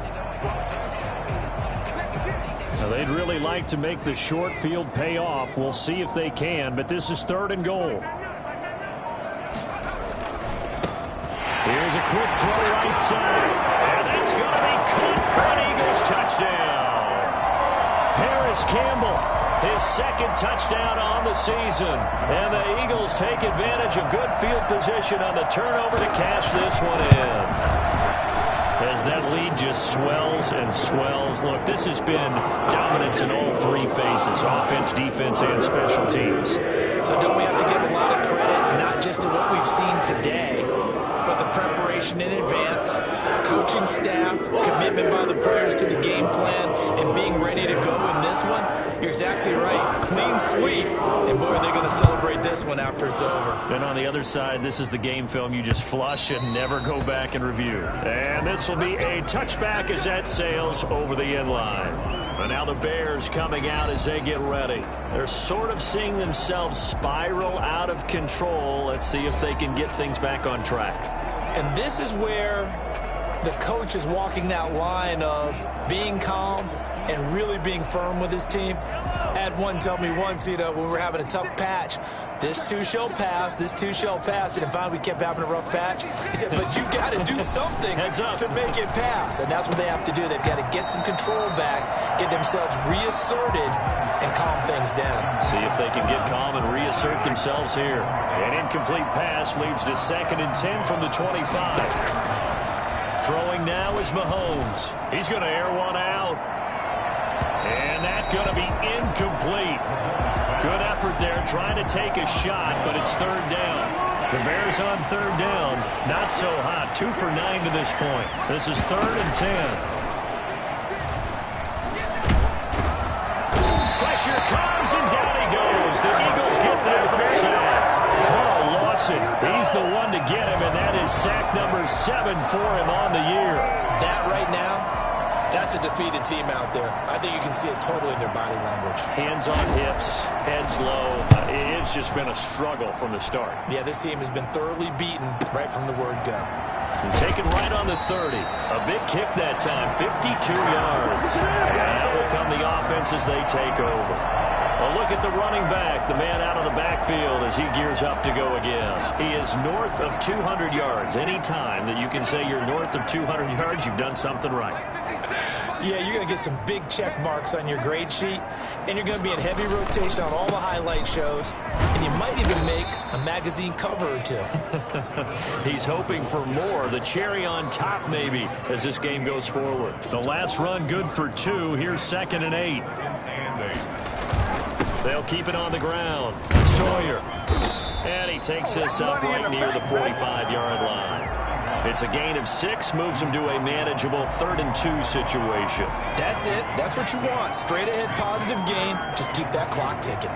Now, they'd really like to make the short field pay off. We'll see if they can, but this is 3rd and goal. Here's a quick throw right side. And that's going to be caught for an Eagles touchdown. Paris Campbell, his 2nd touchdown on the season. And the Eagles take advantage of good field position on the turnover to cash this one in. As that lead just swells and swells. Look, this has been dominance in all 3 phases, offense, defense, and special teams. So don't we have to give a lot of credit, not just to what we've seen today, but the preparation in advance, coaching staff, commitment by the players to the game plan, and being ready to go in this one? You're exactly right. Clean sweep. And boy, they're going to celebrate this one after it's over. And on the other side, this is the game film you just flush and never go back and review. And this will be a touchback as that sails over the end line. And now the Bears coming out as they get ready. They're sort of seeing themselves spiral out of control. Let's see if they can get things back on track. And this is where the coach is walking that line of being calm and really being firm with his team. Had one tell me once, when we're having a tough patch, this too shall pass, this too shall pass. And finally we kept having a rough patch. He said, but you got to do something to make it pass. And that's what they have to do. They've got to get some control back, get themselves reasserted, and calm things down. See if they can get calm and reassert themselves here. An incomplete pass leads to 2nd and 10 from the 25. Throwing now is Mahomes. He's going to air one out. And that's going to be incomplete. Good effort there trying to take a shot, but it's 3rd down. The Bears on 3rd down. Not so hot. 2 for 9 to this point. This is 3rd and 10. Pressure comes, and down he goes. The Eagles get there for a sack. Carl Lawson, he's the one to get him, and that is sack number 7 for him on the year. That right now, that's a defeated team out there. I think you can see it totally in their body language. Hands on hips, heads low. It's just been a struggle from the start. Yeah, this team has been thoroughly beaten right from the word go. And taken right on the 30. A big kick that time, 52 yards. And that will come the offense defense as they take over. A look at the running back, the man out of the backfield as he gears up to go again. He is north of 200 yards. Any time that you can say you're north of 200 yards, you've done something right. Yeah, you're going to get some big check marks on your grade sheet, and you're going to be in heavy rotation on all the highlight shows, and you might even make a magazine cover or two. He's hoping for more, the cherry on top maybe, as this game goes forward. The last run good for 2. Here's 2nd and 8. They'll keep it on the ground. Sawyer. And he takes this up right near the 45-yard line. It's a gain of 6, moves him to a manageable 3rd and 2 situation. That's it. That's what you want. Straight ahead, positive gain. Just keep that clock ticking.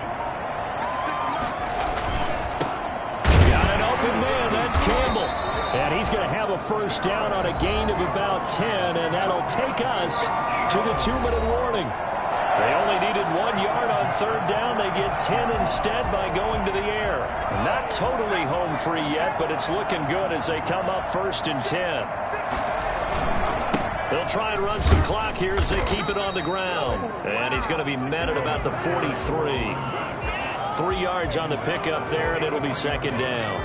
Got an open man. That's Campbell. And he's going to have a first down on a gain of about 10, and that'll take us to the 2-minute warning. They only needed 1 yard on 3rd down. They get 10 instead by going to the air. Not totally home free yet, but it's looking good as they come up 1st and 10. They'll try and run some clock here as they keep it on the ground. And he's going to be met at about the 43. 3 yards on the pickup there, and it'll be 2nd down.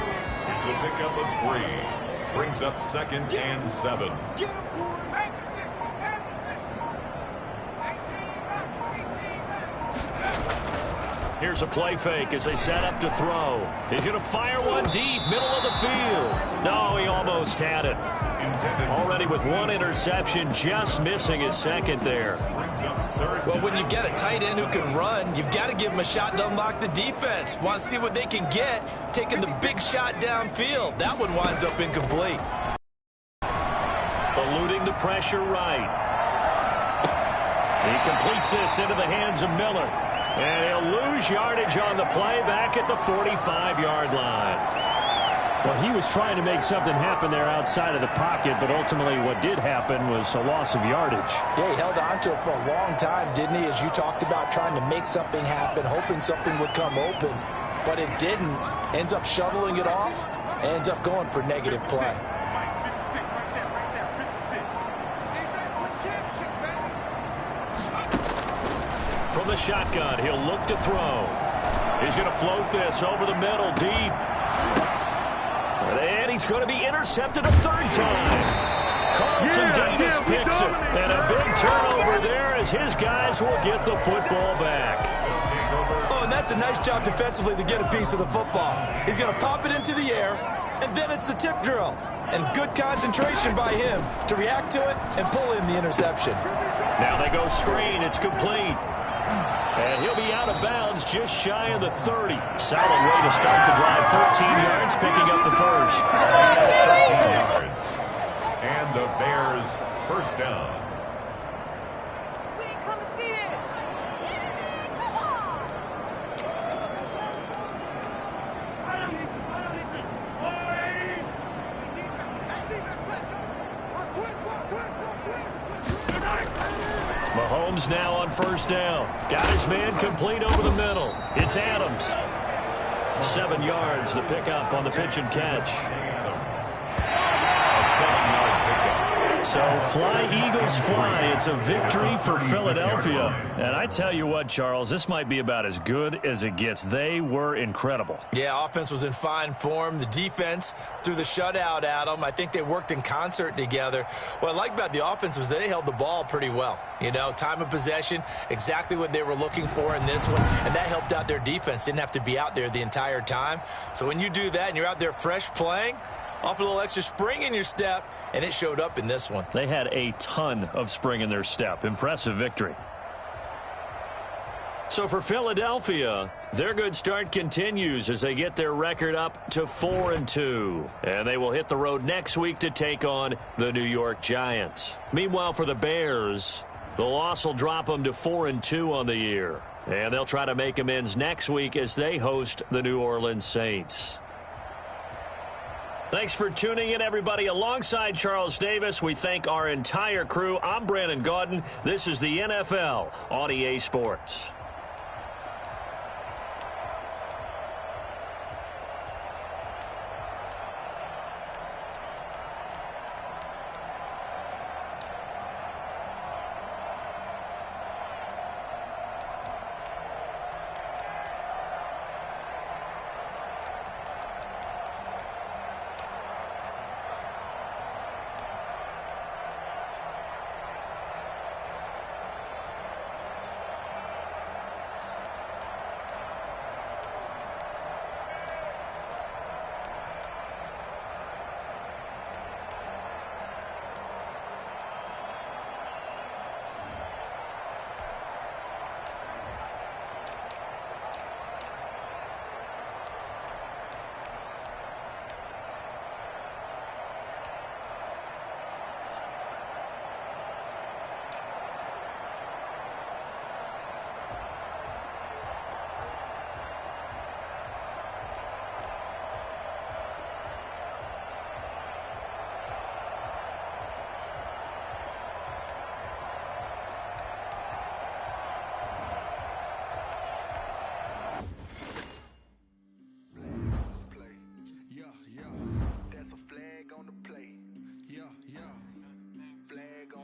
It's a pickup of 3. Brings up 2nd and 7. Here's a play fake as they set up to throw. He's going to fire one deep, middle of the field. No, he almost had it. Already with 1 interception, just missing his 2nd there. Well, when you get a tight end who can run, you've got to give him a shot to unlock the defense. Want to see what they can get, taking the big shot downfield. That one winds up incomplete. Eluding the pressure right. He completes this into the hands of Miller. And he'll lose yardage on the play back at the 45-yard line. Well, he was trying to make something happen there outside of the pocket, but ultimately what did happen was a loss of yardage. Yeah, he held on to it for a long time, didn't he? As you talked about trying to make something happen, hoping something would come open, but it didn't. Ends up shoveling it off, ends up going for negative play. From the shotgun, he'll look to throw. He's going to float this over the middle, deep. And he's going to be intercepted a 3rd time. Carlton Davis picks it. And a big turnover there as his guys will get the football back. Oh, and that's a nice job defensively to get a piece of the football. He's going to pop it into the air, and then it's the tip drill. And good concentration by him to react to it and pull in the interception. Now they go screen. It's complete. And he'll be out of bounds just shy of the 30. Solid way to start the drive. 13 yards, picking up the first. 13 yards. And the Bears first down. We didn't come to see this. Come on. Mahomes now on first down. Got his man complete over the middle. It's Adams. 7 yards, the pickup on the pitch and catch. So fly, Eagles, fly. It's a victory for Philadelphia. And I tell you what, Charles, this might be about as good as it gets. They were incredible. Yeah, offense was in fine form. The defense threw the shutout at them. I think they worked in concert together. What I like about the offense was they held the ball pretty well. You know, time of possession, exactly what they were looking for in this one. And that helped out their defense. Didn't have to be out there the entire time. So when you do that and you're out there fresh playing, off a little extra spring in your step, and it showed up in this one. They had a ton of spring in their step. Impressive victory. So for Philadelphia, their good start continues as they get their record up to 4-2. And they will hit the road next week to take on the New York Giants. Meanwhile, for the Bears, the loss will drop them to 4-2 on the year. And they'll try to make amends next week as they host the New Orleans Saints. Thanks for tuning in, everybody. Alongside Charles Davis, we thank our entire crew. I'm Brandon Gaudin. This is the NFL on EA Sports.